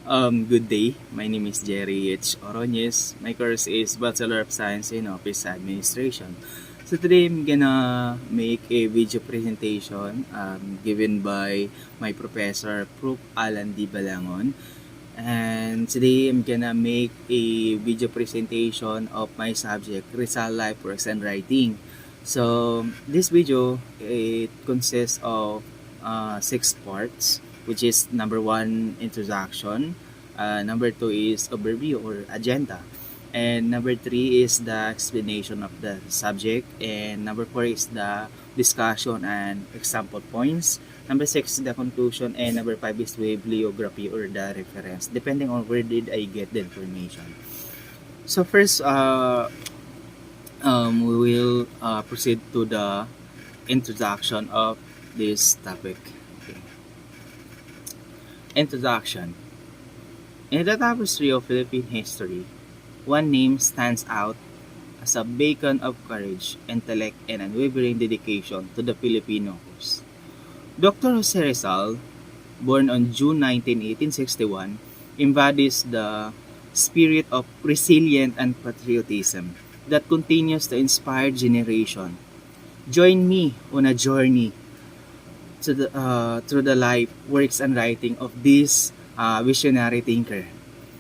Good day. My name is Jerry H. Oroñez. My course is Bachelor of Science in Office Administration. So today I'm gonna make a video presentation given by my professor, Prof. Alan D. Balangon. And today I'm gonna make a video presentation of my subject, Rizal Life Works and Writing. So this video, it consists of 6 parts, which is number 1, introduction, number 2 is overview or agenda, and number 3 is the explanation of the subject, and number 4 is the discussion and example points, number 6 is the conclusion, and number 5 is the bibliography or the reference, depending on where did I get the information. So first, we will proceed to the introduction of this topic. Okay. Introduction. In the tapestry of Philippine history, one name stands out as a beacon of courage, intellect, and unwavering dedication to the Filipino cause. Dr. Jose Rizal, born on June 19, 1861, embodies the spirit of resilience and patriotism that continues to inspire generation. Join me on a journey through the life, works, and writing of this visionary thinker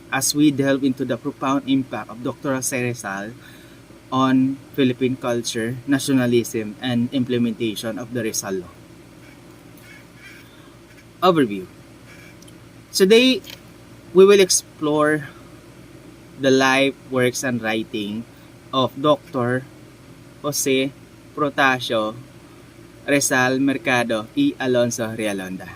as we delve into the profound impact of Dr. Jose Rizal on Philippine culture, nationalism, and implementation of the Rizal Law. Overview. Today, we will explore the life, works, and writing of Dr. Jose Protasio Rizal Mercado y Alonso Realonda,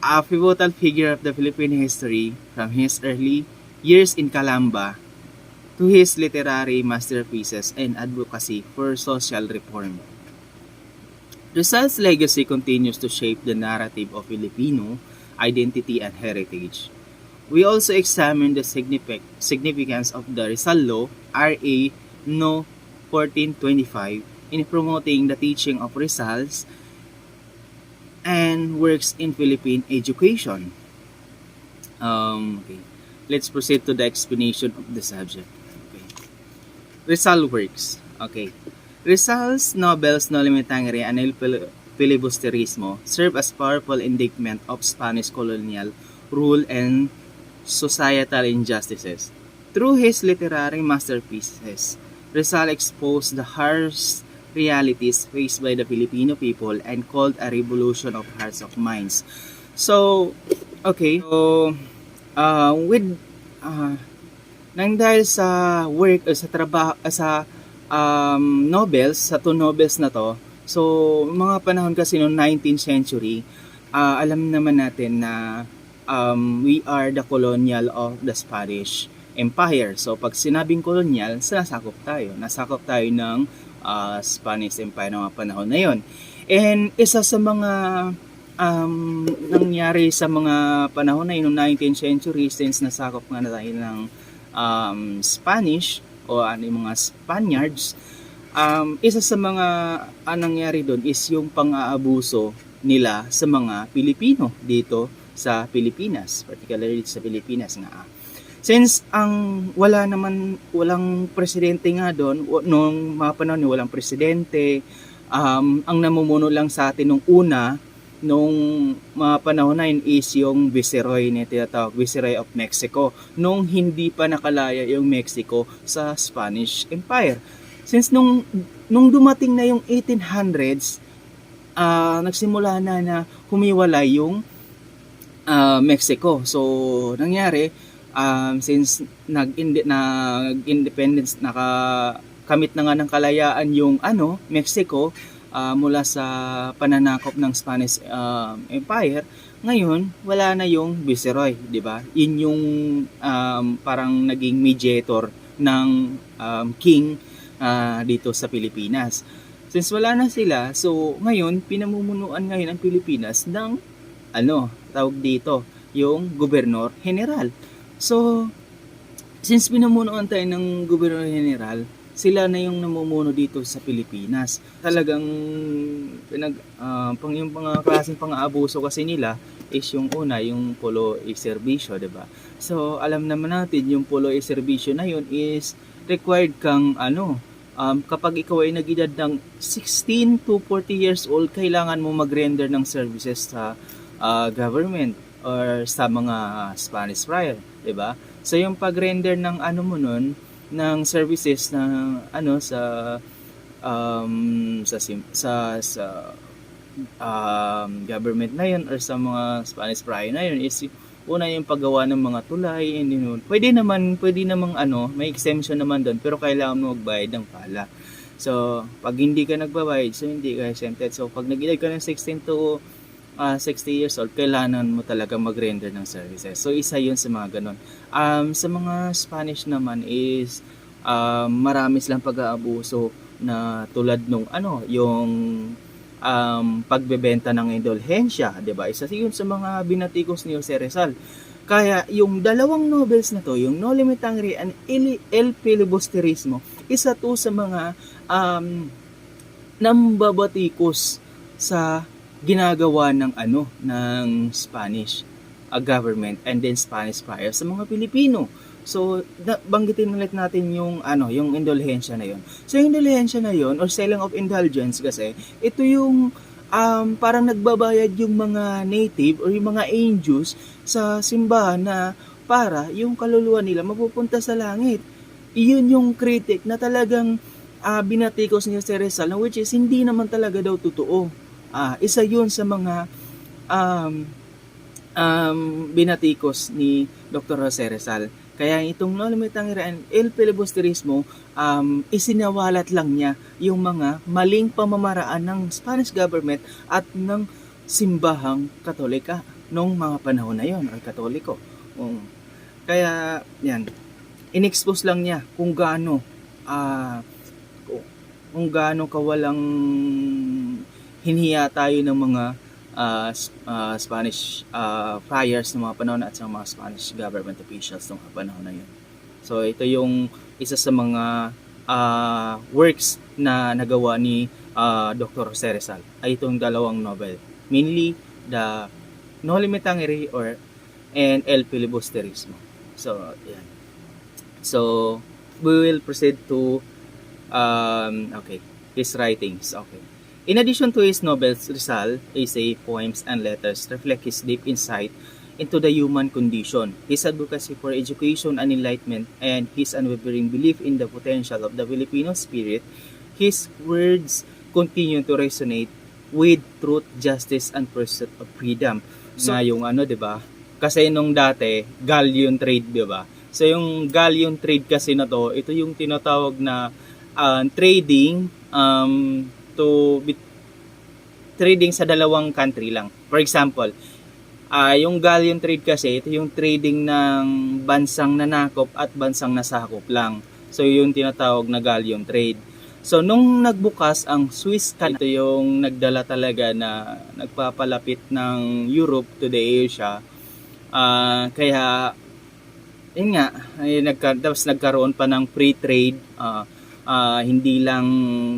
a pivotal figure of the Philippine history from his early years in Calamba to his literary masterpieces and advocacy for social reform. Rizal's legacy continues to shape the narrative of Filipino identity and heritage. We also examine the significance of the Rizal Law, RA No. 1425, in promoting the teaching of Rizal's and works in Philippine education. Okay. Let's proceed to the explanation of the subject. Okay. Rizal works. Okay. Rizal's novels No Limitangere and El Filibusterismo serve as powerful indictment of Spanish colonial rule and societal injustices. Through his literary masterpieces, Rizal exposed the harsh realities faced by the Filipino people and called a revolution of hearts of minds. So, okay. So, with nang dahil sa work o sa trabaho sa novels, sa 2 novels na to, so mga panahon kasi noong 19th century, alam naman natin na we are the colonial of the Spanish Empire. So pag sinabing colonial, nasakop tayo ng Spanish Empire ng mga panahon na yon. And isa sa mga nangyari sa mga panahon na yun, noong 19th century, since nasakop nga na tayo ng Spanish o yung mga Spaniards, isa sa mga nangyari doon is yung pang-aabuso nila sa mga Pilipino dito sa Pilipinas, particularly sa Pilipinas nga. Since walang presidente nga doon, nung mga panahon walang presidente, ang namumuno lang sa atin nung una, nung mga panahon na yun is yung Viceroy na tinatawag, Viceroy of Mexico, nung hindi pa nakalaya yung Mexico sa Spanish Empire. Since nung dumating na yung 1800s, nagsimula na humiwalay yung Mexico. So, nangyari, since nag-independence, nakakamit na nga ng kalayaan yung Mexico mula sa pananakop ng Spanish Empire, ngayon wala na yung Viceroy, di ba? Yun yung parang naging mediator ng king dito sa Pilipinas. Since wala na sila, so ngayon pinamumunuan ngayon ang Pilipinas ng tawag dito, yung Gobernador General. So, since pinamunuan tayo ng Gobernador General, sila na yung namumuno dito sa Pilipinas. Talagang yung mga klaseng pang-aabuso kasi nila is yung una, yung polo e serbisyo, 'di ba? So, alam naman natin yung polo e serbisyo na yun is required kang kapag ikaw ay nag-edad ng 16 to 40 years old, kailangan mo mag-render ng services sa government or sa mga Spanish friar, 'di ba? So yung pag-render ng ano mo nun, ng services ng government na yun or sa mga Spanish friar na yun is una yung paggawa ng mga tulay and yun. Pwede namang may exemption naman doon pero kailangan mo magbayad ng pala. So, pag hindi ka nagbabayad, so hindi ka exempted. So, pag nag-edad ka ng 16 to 60 years old, kailangan mo talaga mag-render ng services. So, isa yun sa mga ganun. Sa mga Spanish naman is marami silang pag-aabuso na tulad nung yung pagbebenta ng indulhensya, 'di ba? Isa 'yun sa mga binatikos ni Jose Rizal. Kaya yung dalawang novels na to, yung No Limitangere and El Filibusterismo, isa to sa mga nambabatikos sa ginagawa ng Spanish government and then Spanish friar sa mga Pilipino. So, banggitin ulit natin yung indulhensya na yon. So, yung indulhensya na yon or selling of indulgence kasi, ito yung parang nagbabayad yung mga native or yung mga angels sa simbahan na para yung kaluluwa nila mapupunta sa langit. Iyon yung critic na talagang binatikos niya si Rizal, which is hindi naman talaga daw totoo. Isa yun sa mga binatikos ni Dr. Jose Rizal. Kaya itong No Limitangere and El Filibusterismo, isinawalat lang niya yung mga maling pamamaraan ng Spanish government at ng simbahang Katolika nung mga panahon na yon ay Katoliko. Kaya yan, inexpose lang niya kung gaano kawalang hiniya tayo ng mga Spanish friars ng mga panahon at sa mga Spanish government officials ng mga panahon na yun. So ito yung isa sa mga works na nagawa ni Dr. Jose Rizal ay itong dalawang novel, mainly the No Limitangere and El Filibusterismo. So yan. So we will proceed to his writings. In addition to his novels, Rizal, essay, poems, and letters reflect his deep insight into the human condition, his advocacy for education and enlightenment, and his unwavering belief in the potential of the Filipino spirit. His words continue to resonate with truth, justice, and pursuit of freedom. So, yung 'di ba? Kasi nung dati, galleon trade, 'di ba? So yung galleon trade kasi na to, ito yung tinatawag na trading trading sa dalawang country lang. For example, yung galleon trade kasi, ito yung trading ng bansang nanakop at bansang nasakop lang. So, yung tinatawag na galleon trade. So, nung nagbukas ang Swiss Canal, ito yung nagdala talaga na nagpapalapit ng Europe to the Asia. Kaya, yun nga, tapos nagkaroon pa ng free trade. Hindi lang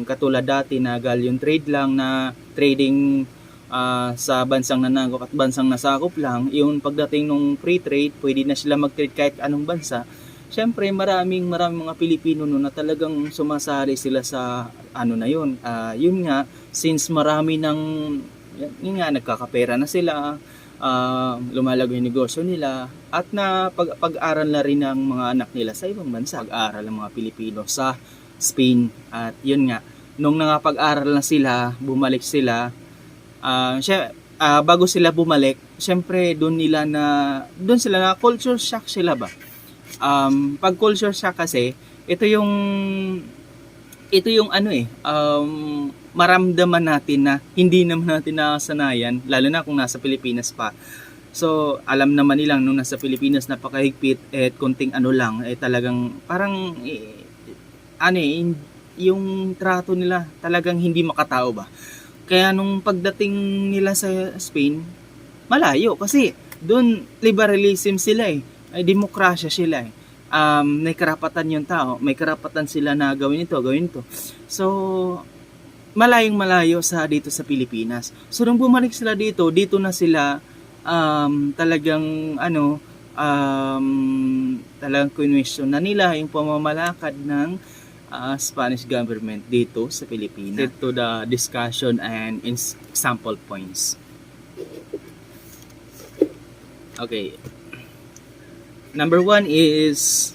katulad dati na galleon trade lang na trading sa bansang nanakop at bansang nasakop lang. Yung pagdating ng free trade, pwede na sila mag-trade kahit anong bansa. Siyempre, maraming mga Pilipino noon na talagang sumasali sila sa na yun. Yun nga, since marami yun nga, nagkakapera na sila, lumalago yung negosyo nila, at pag-aral na rin ng mga anak nila sa ibang bansa. Pag-aral ng mga Pilipino sa Spain. At yun nga, nung nakapag-aral na sila, bumalik sila, bago sila bumalik, syempre doon sila na culture shock sila ba? Pag culture shock kasi, ito yung maramdaman natin na hindi naman natin nakasanayan, lalo na kung nasa Pilipinas pa. So, alam naman nilang nung nasa Pilipinas napakahigpit at konting lang, talagang parang yung trato nila talagang hindi makatao ba. Kaya nung pagdating nila sa Spain, malayo kasi doon liberalism sila ay demokrasya sila may karapatan yung tao, may karapatan sila na gawin ito. So, malayong malayo sa dito sa Pilipinas. So, nung bumalik sila dito na sila talagang talagang question na nila yung pamamalakad ng Spanish government dito sa Pilipinas. To the discussion and example points. Okay. Number 1 is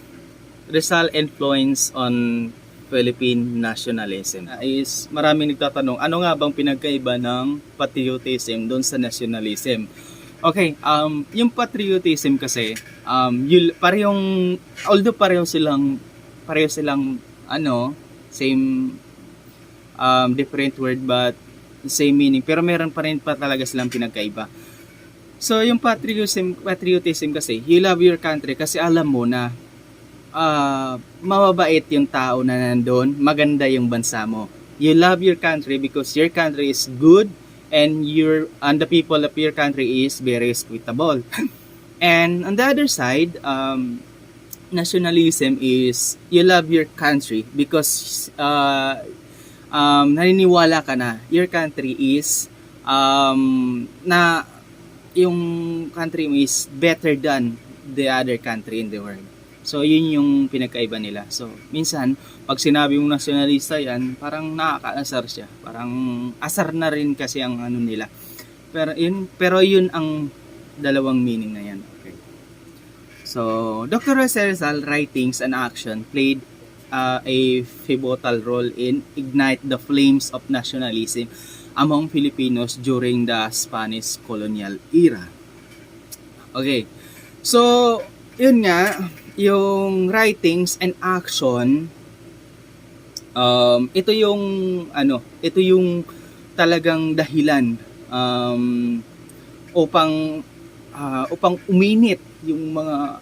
Rizal influence on Philippine nationalism. Is maraming nagtatanong, ano nga bang pinagkaiba ng patriotism doon sa nationalism? Okay, yung patriotism kasi, parehong, although pareho silang same, different word but same meaning, pero meron pa rin talaga silang pinagkaiba. So, yung patriotism kasi, you love your country kasi alam mo na mababait yung tao na nandun, maganda yung bansa mo. You love your country because your country is good and the people of your country is very hospitable. And on the other side, nationalism is you love your country because naniniwala ka na your country is na yung country mo is better than the other country in the world. So, yun yung pinagkaiba nila. So, minsan, pag sinabi mong nationalista yan, parang nakakaasar siya. Parang asar na rin kasi ang ano nila. Pero yun ang dalawang meaning na yan. Okay. So, Dr. Jose Rizal writings and action played a pivotal role in ignite the flames of nationalism among Filipinos during the Spanish colonial era. Okay. So, yun nga, yung writings and action, ito yung talagang dahilan upang uminit yung mga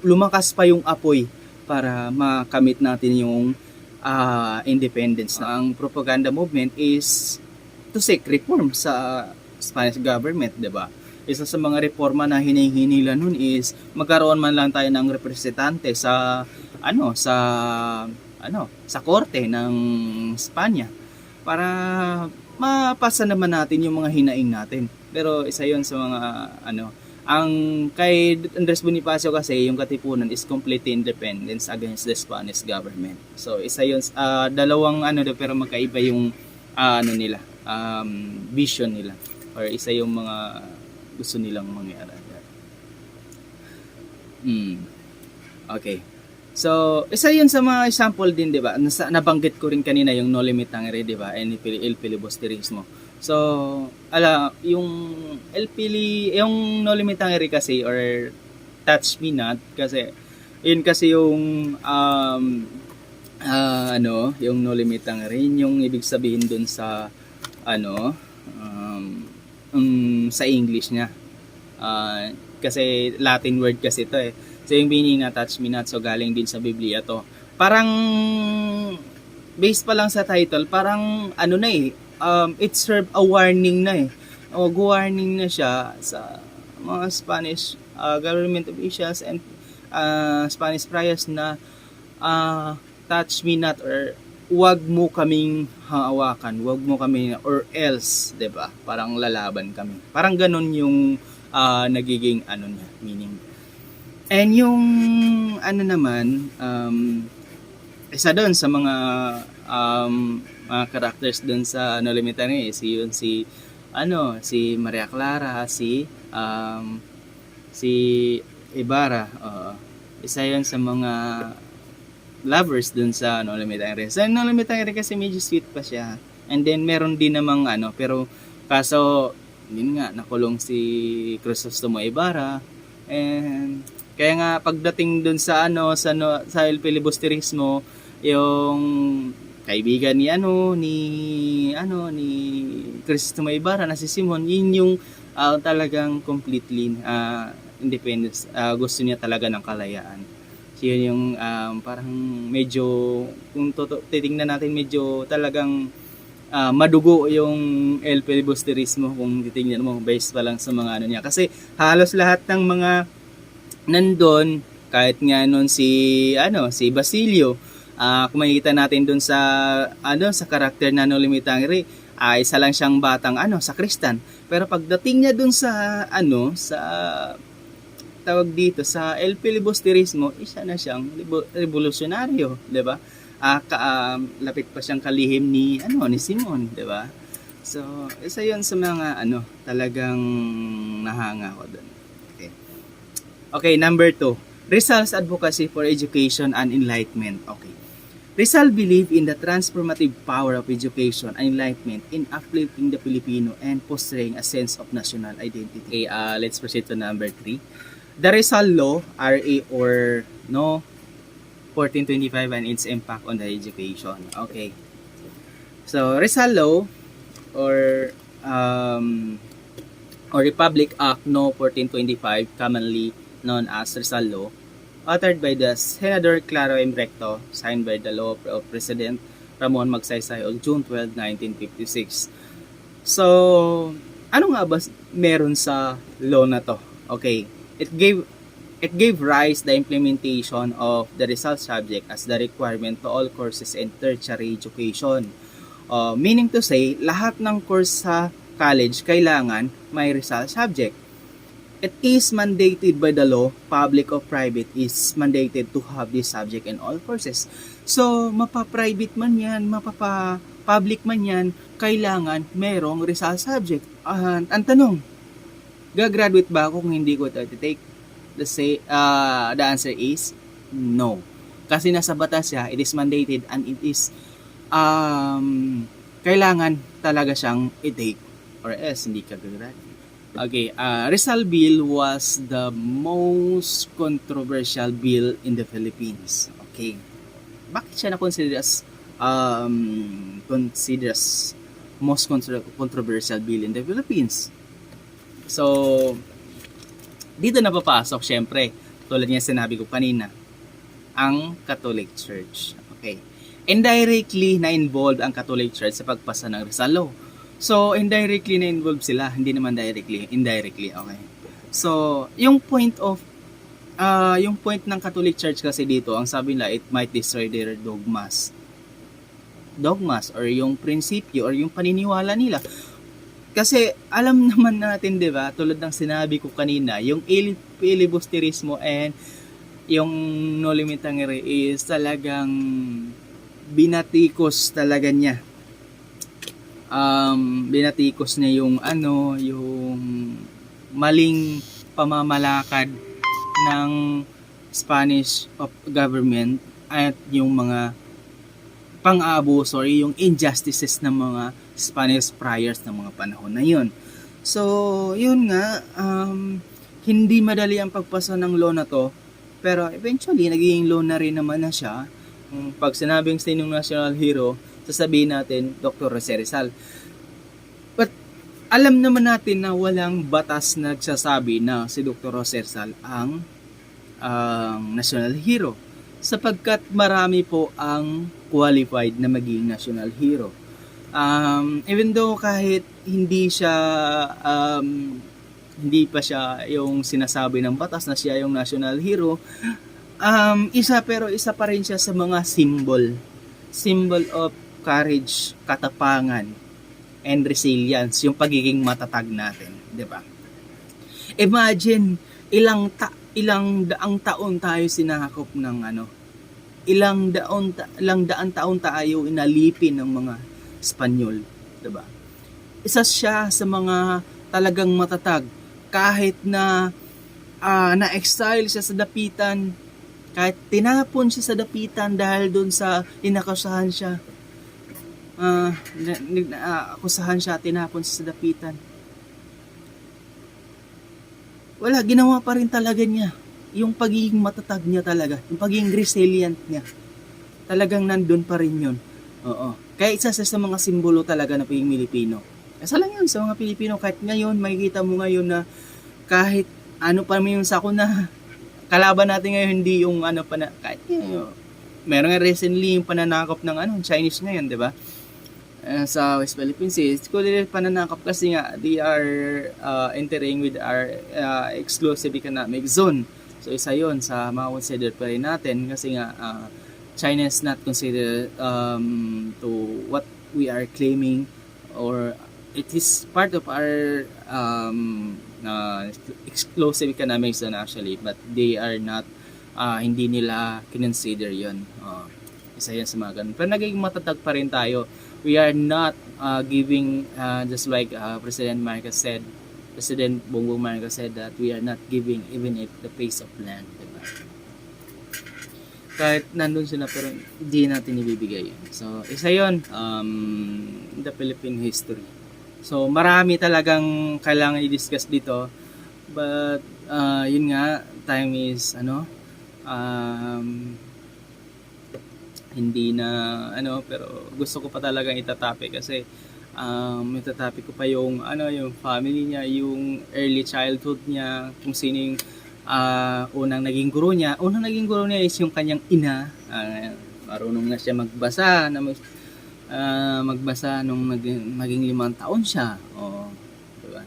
lumakas pa yung apoy para makamit natin yung independence. Ang propaganda movement is to seek reform sa Spanish government, 'di ba? Isa sa mga reforma na hinihinila nun is magkaroon man lang tayo ng representante sa korte ng Espanya para mapasa naman natin yung mga hinaing natin. Pero isa 'yon sa mga ang kay Andres Bonifacio kasi yung katipunan is complete independence against the Spanish government. So isa 'yon dalawang pero magkaiba yung nila, vision nila, or isa yung mga gusto nilang mangyari. Okay. So, isa yun sa mga example din, di ba? Nabanggit ko rin kanina yung No Limit Tangere, di ba? And El Filibusterismo. So, yung yung No Limit Tangere kasi, or Touch Me Not, kasi, yun kasi yung, yung No Limit Tangere, yung ibig sabihin dun sa, sa English niya. Kasi Latin word kasi ito eh. So yung meaning na touch me not, so galing din sa Biblia to. Parang based pa lang sa title, parang it serve a warning na eh. Warning na siya sa mga Spanish government officials and Spanish friars na touch me not, or wag mo kaming hawakan, wag mo kami, or else, 'di ba? Parang lalaban kami. Parang ganun yung nagiging niya, meaning. And yung naman, isa doon sa mga characters doon sa No Limit Tangere, si Maria Clara, si Ibarra, isa 'yon sa mga lovers dun sa No Limit Tangere. Sa No Limit Tangere kasi medyo sweet pa siya. And then meron din namang pero kaso yun nga, nakulong si Crisostomo Ibarra. And kaya nga pagdating dun sa sa El Filibusterismo, yung kaibigan ni Crisostomo Ibarra na si Simon, yun yung talagang completely independence. Gusto niya talaga ng kalayaan. So yun yung parang medyo, kung titingnan natin, medyo talagang madugo yung El Filibusterismo kung titingnan mo, based pa lang sa mga niya. Kasi halos lahat ng mga nandun, kahit nga nun si Basilio, kung makikita natin dun sa karakter na No Limit Tangere, Isa lang siyang batang sa Kristan. Pero pagdating niya dun sa sa tawag dito sa El Filibusterismo, isa na siyang revolusyonaryo, 'di ba? Lapit pa siyang kalihim ni Simon, 'di ba? So, isa 'yon sa mga talagang nahanga ko doon. Okay. Okay, number 2. Rizal's advocacy for education and enlightenment. Okay. Rizal believed in the transformative power of education and enlightenment in uplifting the Filipino and fostering a sense of national identity. Okay, let's proceed to number 3. The Rizal Law, RA or 1425 and its impact on the education. Okay. So, Rizal Law or Republic Act No. 1425, commonly known as Rizal Law, authored by the Senador Claro M. Recto, signed by the law of President Ramon Magsaysay on June 12, 1956. So, ano nga ba meron sa law na to? Okay, it gave rise the implementation of the Rizal subject as the requirement to all courses in tertiary education. Meaning to say, lahat ng course sa college kailangan may Rizal subject. It is mandated by the law, public or private is mandated to have this subject in all courses. So, mapa-private man yan, mapa-public man yan, kailangan merong Rizal subject. Ang tanong, gagraduate ba ako kung hindi ko ito take? The answer is no. Kasi nasa batas siya, it is mandated and it is kailangan talaga siyang i-take or else hindi ka gagraduate. Okay, Rizal Bill was the most controversial bill in the Philippines. Okay. Bakit siya na-consider as most controversial bill in the Philippines? So, dito na papasok syempre, tulad nga sinabi ko kanina, ang Catholic Church. Okay. Indirectly na-involved ang Catholic Church sa pagpasa ng Rizal Law. So, indirectly na-involved sila, hindi naman indirectly, okay. So, yung point ng Catholic Church kasi dito, ang sabi nila, it might destroy their dogmas or yung prinsipyo or yung paniniwala nila. Kasi, alam naman natin, di ba, tulad ng sinabi ko kanina, yung filibusterismo and yung no limit tangere is talagang binatikos talaga niya. Binatikos niya yung maling pamamalakad ng Spanish government at yung mga pang-aabuso or yung injustices ng mga Spanish friars ng mga panahon na yun. So, yun nga, hindi madali ang pagpasa ng law na to, pero eventually, naging law na rin naman na siya. Pag sinabing sinong national hero, sasabihin natin, Dr. Jose Rizal. But alam naman natin na walang batas na nagsasabi na si Dr. Jose Rizal ang national hero. Sapagkat marami po ang qualified na maging national hero. Even though kahit hindi pa siya yung sinasabi ng batas na siya yung national hero, isa pa rin siya sa mga symbol of courage, katapangan, and resilience, yung pagiging matatag natin, 'di ba? Imagine ilang daang taon tayo sinakop ng ilang daan taon tayo inalipin ng mga Espanyol, 'di ba? Isa siya sa mga talagang matatag kahit na na-exile siya sa dapitan, kahit tinapon siya sa dapitan dahil doon sa inakasahan siya. Akusahan siya, tinapon sa dapitan. Wala, ginawa pa rin talaga niya. Yung pagiging matatag niya talaga, yung pagiging resilient niya, talagang nandun pa rin yun. Oo. Kaya isa sa mga simbolo talaga na pagiging Pilipino. Isa lang yun sa mga Pilipino. Kahit ngayon, makikita mo ngayon na kahit ano pa yung sako na kalaban natin ngayon, hindi yung kahit meron nga recently yung pananakop ng Chinese ngayon, di ba? Sa West Philippine Sea. It's cool pananakop kasi nga they are entering with our exclusive economic zone. So isa yun sa mga consider pa rin natin kasi nga China is not considered to what we are claiming or it is part of our exclusive economic zone actually, but they are not, hindi nila kinonsider yun. Isa yan sa mga ganun. Pero naging matatag pa rin tayo. We are not giving, just like President Bongbong Marcos said that we are not giving even if the piece of land. Diba? Kahit nandun sila pero hindi natin ibibigay yun. So, isa yun, the Philippine history. So, marami talagang kailangan i-discuss dito. But, yun nga, time is, hindi na, pero gusto ko pa talagang itatopic kasi, itatopic ko pa yung, yung family niya, yung early childhood niya, kung sino yung, unang naging guro niya. Unang naging guro niya is yung kanyang ina. Marunong na siya magbasa, magbasa nung maging 5 taon siya. Diba?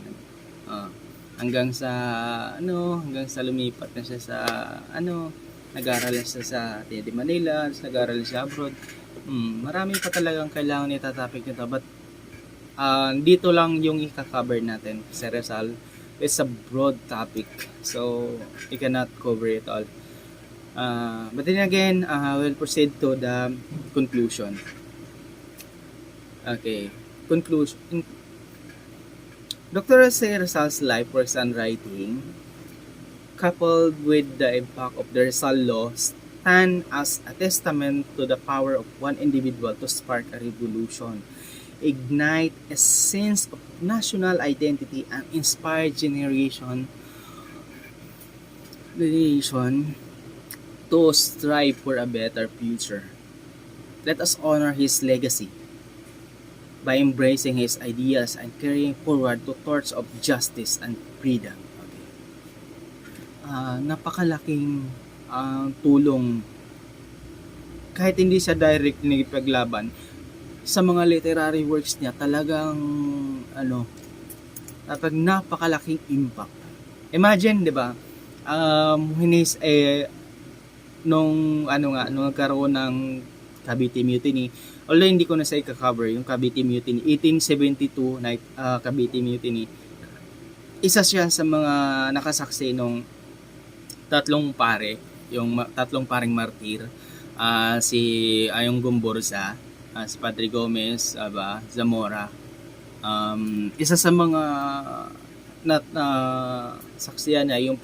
Hanggang sa lumipat na siya sa nag-aral siya sa TED Manila, nag-aral siya abroad. Marami pa talagang kailangan itatopic nito, but dito lang yung i-cover natin sa Rizal. It's a broad topic, so we cannot cover it all. But then again, we'll proceed to the conclusion. Okay, conclusion. Dr. Jose Rizal's life, works, and writing, coupled with the impact of the Rizal Law, stand as a testament to the power of one individual to spark a revolution, ignite a sense of national identity, and inspire generation to strive for a better future. Let us honor his legacy by embracing his ideas and carrying forward the torch of justice and freedom. Okay. Napakalaking tulong, kahit hindi siya direct nagipaglaban, sa mga literary works niya, talagang napakalaking impact. Imagine, 'di ba? Nung nagkaroon ng Cavite Mutiny, although hindi ko na sa i-cover yung Cavite Mutiny, 1872 na Cavite Mutiny. Isa siya sa mga nakasaksi nung tatlong paring martir, si Ayong Gomborza, si Padre Gomez, Zamora. Isa sa mga saksiyan niya yung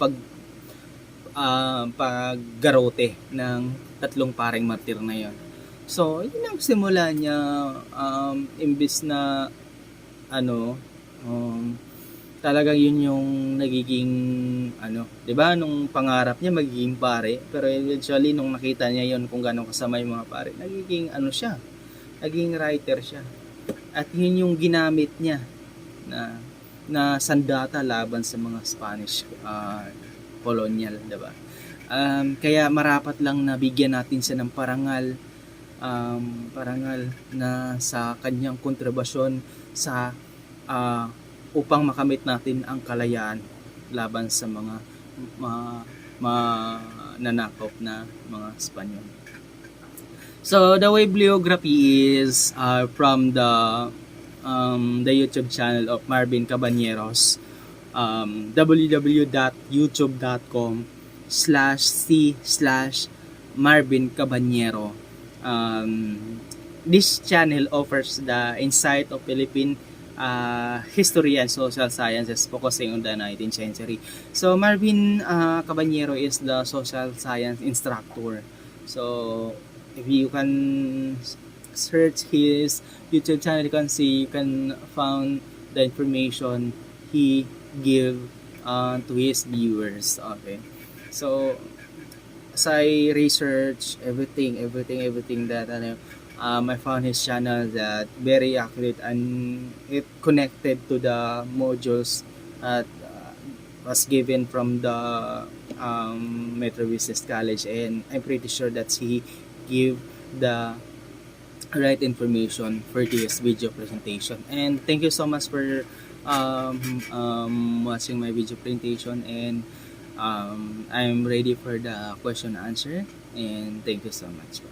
paggarote ng tatlong paring martir na yon. So, yun ang simula niya, imbis na talagang yun yung nagiging 'di ba, nung pangarap niya magiging pare, pero eventually nung nakita niya yon kung gaano kasama yung mga pare, nagiging naging writer siya. At yun yung ginamit niya na sandata laban sa mga Spanish colonial, 'di ba? Kaya marapat lang na bigyan natin siya ng parangal na sa kanyang kontribusyon sa upang makamit natin ang kalayaan laban sa mga nanakop na mga Espanyol. So the bibliography is from the YouTube channel of Marvin Cabañeros, www.youtube.com/c/Marvin Cabañero. This channel offers the insight of Philippine history and social sciences focusing on the 19th century. So Marvin Cabañero is the social science instructor. So if you can search his YouTube channel, you can find the information he give to his viewers. Okay, so as I research everything that I found his channel that very accurate, and it connected to the modules that was given from the Metro Business College, and I'm pretty sure that he give the right information for this video presentation. And thank you so much for watching my video presentation, and I'm ready for the question and answer, and thank you so much.